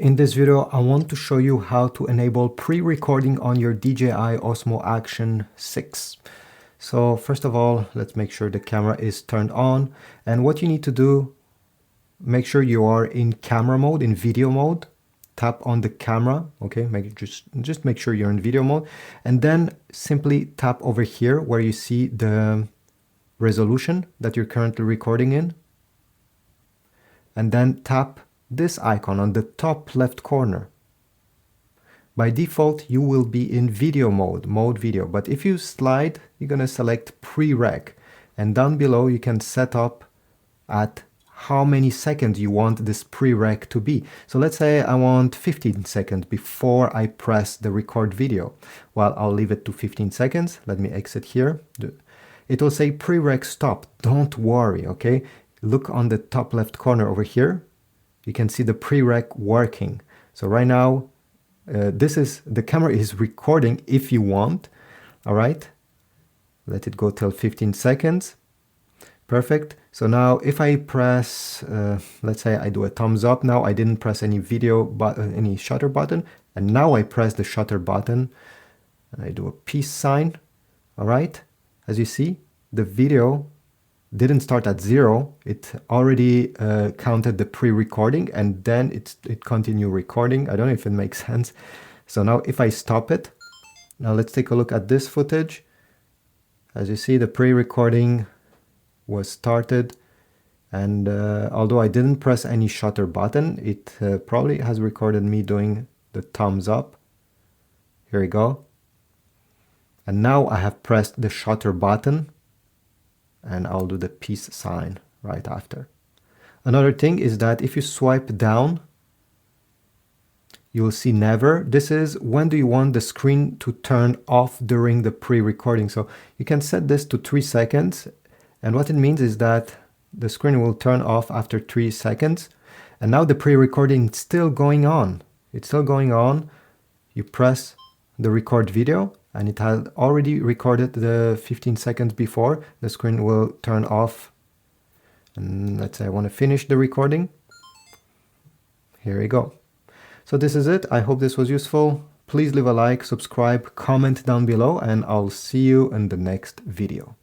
In this video, I want to show you how to enable pre-recording on your DJI Osmo Action 6. So first of all, let's make sure the camera is turned on. And what you need to do, make sure you are in camera mode, in video mode. Tap on the camera, okay? Just make sure you're in video mode. And then simply tap over here where you see the resolution that you're currently recording in. And then tap this icon on the top left corner. By default, you will be in video mode video. But if you slide, you're gonna select pre-rec. And down below, you can set up at how many seconds you want this pre-rec to be. So let's say I want 15 seconds before I press the record video. Well, I'll leave it to 15 seconds. Let me exit here. It will say pre-rec stop. Don't worry, okay? Look on the top left corner over here. You can see the pre-rec working. So right now, the camera is recording if you want. All right, let it go till 15 seconds. Perfect. So now if I press, let's say I do a thumbs up now, I didn't press any any shutter button. And now I press the shutter button and I do a peace sign. All right, as you see, the video didn't start at 0, it already counted the pre-recording and then it continued recording. I don't know if it makes sense. So now if I stop it, now let's take a look at this footage. As you see, the pre-recording was started, and although I didn't press any shutter button, it probably has recorded me doing the thumbs up. Here we go. And now I have pressed the shutter button, and I'll do the peace sign right after. Another thing is that if you swipe down, you'll see never. This is when do you want the screen to turn off during the pre-recording. So you can set this to 3 seconds. And what it means is that the screen will turn off after 3 seconds. And now the pre-recording is still going on. It's still going on. You press the record video, and it had already recorded the 15 seconds before. The screen will turn off. And let's say I want to finish the recording. Here we go. So this is it. I hope this was useful. Please leave a like, subscribe, comment down below, and I'll see you in the next video.